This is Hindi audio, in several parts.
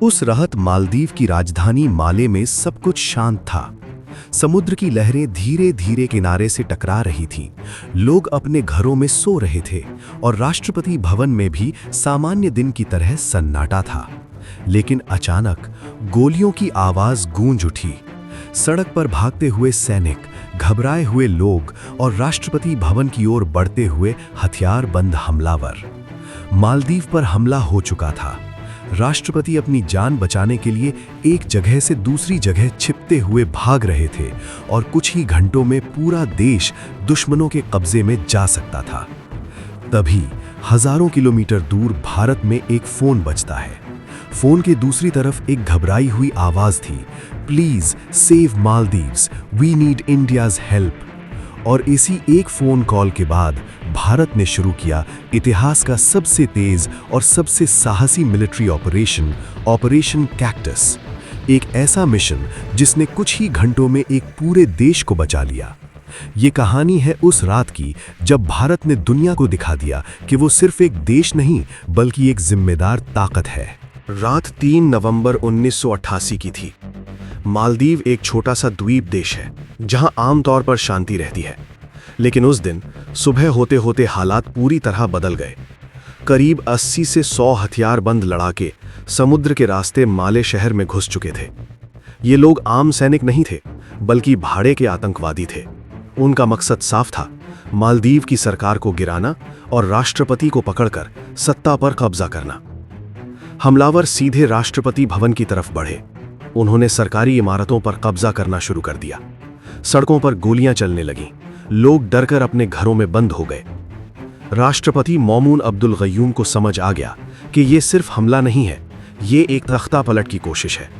उस रात मालदीव की राजधानी माले में सब कुछ शांत था। समुद्र की लहरें धीरे धीरे किनारे से टकरा रही थीं। लोग अपने घरों में सो रहे थे और राष्ट्रपति भवन में भी सामान्य दिन की तरह सन्नाटा था। लेकिन अचानक गोलियों की आवाज गूंज उठी। सड़क पर भागते हुए सैनिक, घबराए हुए लोग और राष्ट्रपति भवन की ओर बढ़ते हुए हथियारबंद हमलावर। मालदीव पर हमला हो चुका था। राष्ट्रपति अपनी जान बचाने के लिए एक जगह से दूसरी जगह छिपते हुए भाग रहे थे और कुछ ही घंटों में पूरा देश दुश्मनों के कब्जे में जा सकता था। तभी हजारों किलोमीटर दूर भारत में एक फोन बजता है। फोन के दूसरी तरफ एक घबराई हुई आवाज थी, please save Maldives, we need India's help. और इसी एक फोन कॉल के बाद भारत ने शुरू किया इतिहास का सबसे तेज और सबसे साहसी मिलिट्री ऑपरेशन, ऑपरेशन कैक्टस। एक ऐसा मिशन जिसने कुछ ही घंटों में एक पूरे देश को बचा लिया। ये कहानी है उस रात की जब भारत ने दुनिया को दिखा दिया कि वो सिर्फ एक देश नहीं बल्कि एक जिम्मेदार ताकत है। रात 3 नवंबर 1988 की थी। मालदीव एक छोटा सा द्वीप देश है जहां आमतौर पर शांति रहती है, लेकिन उस दिन सुबह होते होते हालात पूरी तरह बदल गए। करीब 80 से 100 हथियारबंद लड़ाके समुद्र के रास्ते माले शहर में घुस चुके थे। ये लोग आम सैनिक नहीं थे बल्कि भाड़े के आतंकवादी थे। उनका मकसद साफ था, मालदीव की सरकार को गिराना और राष्ट्रपति को पकड़कर सत्ता पर कब्जा करना। हमलावर सीधे राष्ट्रपति भवन की तरफ बढ़े। उन्होंने सरकारी इमारतों पर कब्जा करना शुरू कर दिया। सड़कों पर गोलियां चलने लगीं। लोग डरकर अपने घरों में बंद हो गए। राष्ट्रपति मौमून अब्दुल गयूम को समझ आ गया कि यह सिर्फ हमला नहीं है, ये एक तख्ता पलट की कोशिश है।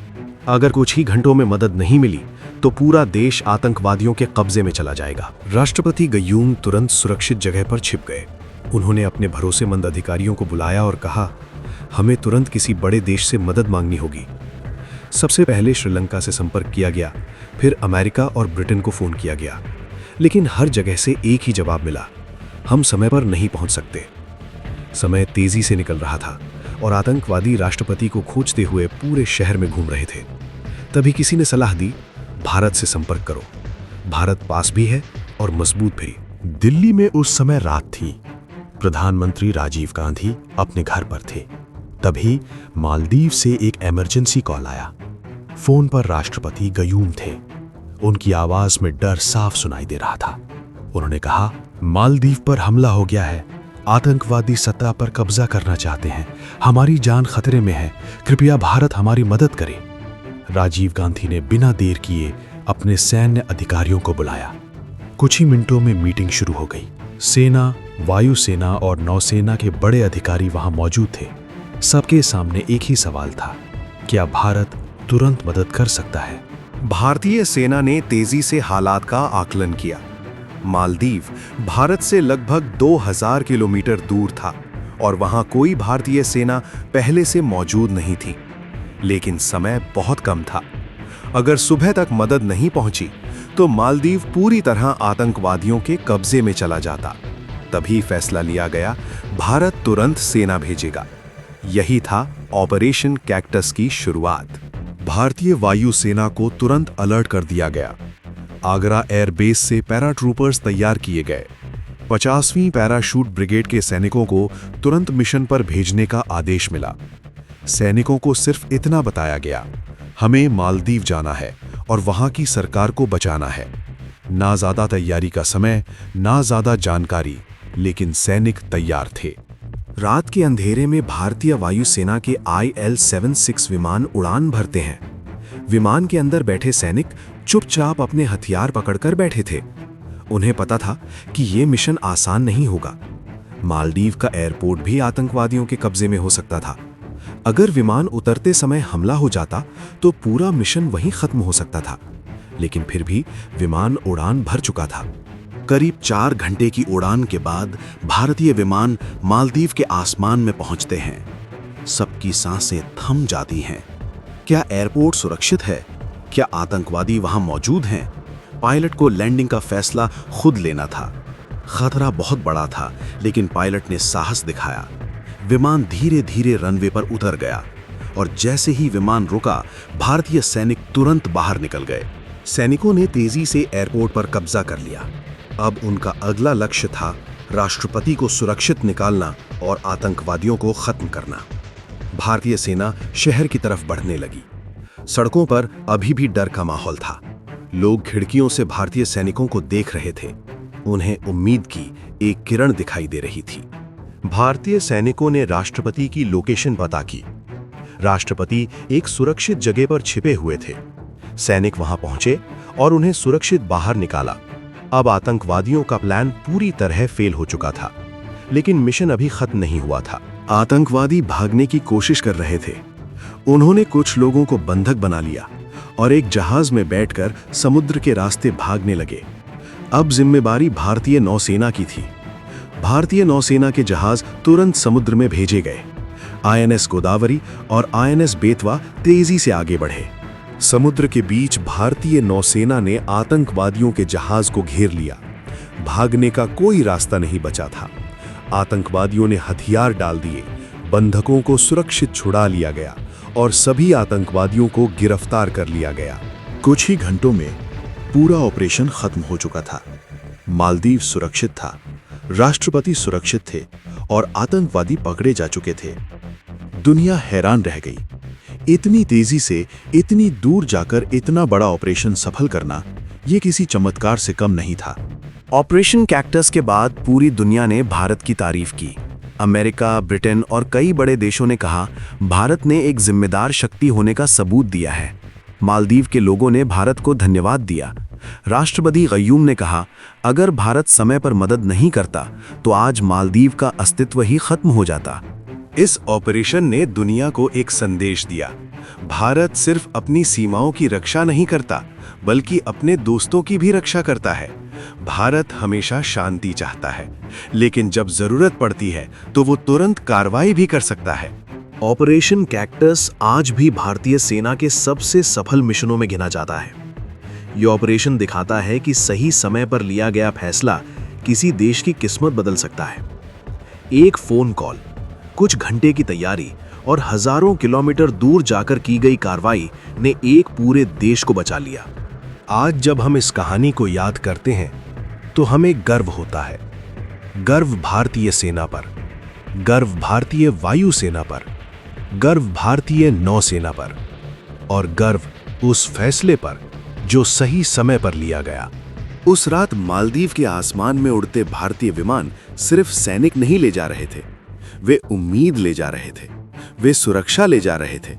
अगर कुछ ही घंटों में मदद नहीं मिली तो पूरा देश आतंकवादियों के कब्जे में चला जाएगा। राष्ट्रपति गयूम तुरंत सुरक्षित जगह पर छिप गए। उन्होंने अपने भरोसेमंद अधिकारियों को बुलाया और कहा, हमें तुरंत किसी बड़े देश से मदद मांगनी होगी। सबसे पहले श्रीलंका से संपर्क किया गया, फिर अमेरिका और ब्रिटेन को फोन किया गया, लेकिन हर जगह से एक ही जवाब मिला, हम समय पर नहीं पहुंच सकते। समय तेजी से निकल रहा था और आतंकवादी राष्ट्रपति को खोजते हुए पूरे शहर में घूम रहे थे। तभी किसी ने सलाह दी, भारत से संपर्क करो, भारत पास भी है और मजबूत भी। दिल्ली में उस समय रात थी। प्रधानमंत्री राजीव गांधी अपने घर पर थे। तभी मालदीव से एक इमरजेंसी कॉल आया। फोन पर राष्ट्रपति गयूम थे। उनकी आवाज में डर साफ सुनाई दे रहा था। उन्होंने कहा, मालदीव पर हमला हो गया है, आतंकवादी सत्ता पर कब्जा करना चाहते हैं, हमारी जान खतरे में है, कृपया भारत हमारी मदद करे। राजीव गांधी ने बिना देर किए अपने सैन्य अधिकारियों को बुलाया। कुछ ही मिनटों में मीटिंग शुरू हो गई। सेना, वायुसेना और नौसेना के बड़े अधिकारी वहां मौजूद थे। सबके सामने एक ही सवाल था, क्या भारत तुरंत मदद कर सकता है? भारतीय सेना ने तेजी से हालात का आकलन किया। मालदीव भारत से लगभग 2000 किलोमीटर दूर था और वहां कोई भारतीय सेना पहले से मौजूद नहीं थी। लेकिन समय बहुत कम था। अगर सुबह तक मदद नहीं पहुंची तो मालदीव पूरी तरह आतंकवादियों के कब्जे में चला जाता। तभी फैसला लिया गया, भारत तुरंत सेना भेजेगा। यही था ऑपरेशन कैक्टस की शुरुआत। भारतीय वायुसेना को तुरंत अलर्ट कर दिया गया। आगरा एयरबेस से पैराट्रूपर्स तैयार किए गए। 50वीं पैराशूट ब्रिगेड के सैनिकों को तुरंत मिशन पर भेजने का आदेश मिला। सैनिकों को सिर्फ इतना बताया गया, हमें मालदीव जाना है और वहां की सरकार को बचाना है। ना ज्यादा तैयारी का समय, ना ज्यादा जानकारी, लेकिन सैनिक तैयार थे। रात के अंधेरे में भारतीय वायुसेना के IL-76 विमान उड़ान भरते हैं। विमान के अंदर बैठे सैनिक चुपचाप अपने हथियार पकड़कर बैठे थे। उन्हें पता था कि यह मिशन आसान नहीं होगा। मालदीव का एयरपोर्ट भी आतंकवादियों के कब्जे में हो सकता था। अगर विमान उतरते समय हमला हो जाता तो पूरा मिशन वहीं खत्म हो सकता था। लेकिन फिर भी विमान उड़ान भर चुका था। करीब 4 घंटे की उड़ान के बाद भारतीय विमान मालदीव के आसमान में पहुंचते हैं। सबकी सांसें थम जाती हैं। क्या एयरपोर्ट सुरक्षित है? क्या आतंकवादी वहां मौजूद हैं? पायलट को लैंडिंग का फैसला खुद लेना था। खतरा बहुत बड़ा था, लेकिन पायलट ने साहस दिखाया। विमान धीरे धीरे रनवे पर उतर गया और जैसे ही विमान रुका, भारतीय सैनिक तुरंत बाहर निकल गए। सैनिकों ने तेजी से एयरपोर्ट पर कब्जा कर लिया। अब उनका अगला लक्ष्य था राष्ट्रपति को सुरक्षित निकालना और आतंकवादियों को खत्म करना। भारतीय सेना शहर की तरफ बढ़ने लगी। सड़कों पर अभी भी डर का माहौल था। लोग खिड़कियों से भारतीय सैनिकों को देख रहे थे। उन्हें उम्मीद की एक किरण दिखाई दे रही थी। भारतीय सैनिकों ने राष्ट्रपति की लोकेशन पता की। राष्ट्रपति एक सुरक्षित जगह पर छिपे हुए थे। सैनिक वहां पहुंचे और उन्हें सुरक्षित बाहर निकाला। अब आतंकवादियों का प्लान पूरी तरह फेल हो चुका था, लेकिन मिशन अभी खत्म नहीं हुआ था। आतंकवादी भागने की कोशिश कर रहे थे। उन्होंने कुछ लोगों को बंधक बना लिया और एक जहाज में बैठकर समुद्र के रास्ते भागने लगे। अब जिम्मेदारी भारतीय नौसेना की थी। भारतीय नौसेना के जहाज तुरंत समुद्र में भेजे गए। आईएनएस गोदावरी और आईएनएस बेतवा तेजी से आगे बढ़े। समुद्र के बीच भारतीय नौसेना ने आतंकवादियों के जहाज को घेर लिया। भागने का कोई रास्ता नहीं बचा था। आतंकवादियों ने हथियार डाल दिए, बंधकों को सुरक्षित छुड़ा लिया गया और सभी आतंकवादियों को गिरफ्तार कर लिया गया। कुछ ही घंटों में पूरा ऑपरेशन खत्म हो चुका था। मालदीव सुरक्षित था, राष्ट्रपति सुरक्षित थे और आतंकवादी पकड़े जा चुके थे। दुनिया हैरान रह गई। इतनी तेजी से इतनी दूर जाकर इतना बड़ा ऑपरेशन सफल करना यह किसी चमत्कार से कम नहीं था। ऑपरेशन कैक्टस के बाद पूरी दुनिया ने भारत की तारीफ की। अमेरिका, ब्रिटेन और कई बड़े देशों ने कहा, भारत ने एक जिम्मेदार शक्ति होने का सबूत दिया है। मालदीव के लोगों ने भारत को धन्यवाद दिया। राष्ट्रपति गयूम ने कहा, अगर भारत समय पर मदद नहीं करता तो आज मालदीव का अस्तित्व ही खत्म हो जाता। इस ऑपरेशन ने दुनिया को एक संदेश दिया। भारत सिर्फ अपनी सीमाओं की रक्षा नहीं करता, बल्कि अपने दोस्तों की भी रक्षा करता है। भारत हमेशा शांति चाहता है, लेकिन जब जरूरत पड़ती है तो वो तुरंत कार्रवाई भी कर सकता है। ऑपरेशन कैक्टस आज भी भारतीय सेना के सबसे सफल मिशनों में गिना जाता है। यह ऑपरेशन दिखाता है कि सही समय पर लिया गया फैसला किसी देश की किस्मत बदल सकता है। एक फोन कॉल, कुछ घंटे की तैयारी और हजारों किलोमीटर दूर जाकर की गई कार्रवाई ने एक पूरे देश को बचा लिया। आज जब हम इस कहानी को याद करते हैं तो हमें गर्व होता है। गर्व भारतीय सेना पर, गर्व भारतीय वायु सेना पर, गर्व भारतीय नौसेना पर और गर्व उस फैसले पर जो सही समय पर लिया गया। उस रात मालदीव के आसमान में उड़ते भारतीय विमान सिर्फ सैनिक नहीं ले जा रहे थे, वे उम्मीद ले जा रहे थे, वे सुरक्षा ले जा रहे थे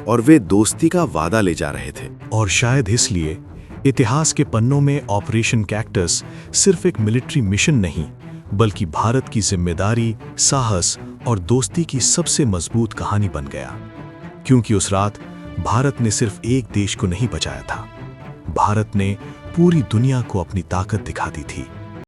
और वे दोस्ती का वादा ले जा रहे थे। और शायद इसलिए इतिहास के पन्नों में ऑपरेशन कैक्टस सिर्फ एक मिलिट्री मिशन नहीं, बल्कि भारत की जिम्मेदारी, साहस और दोस्ती की सबसे मजबूत कहानी बन गया। क्योंकि उस रात भारत ने सिर्फ एक देश को नहीं बचाया था, भारत ने पूरी दुनिया को अपनी ताकत दिखा दी थी।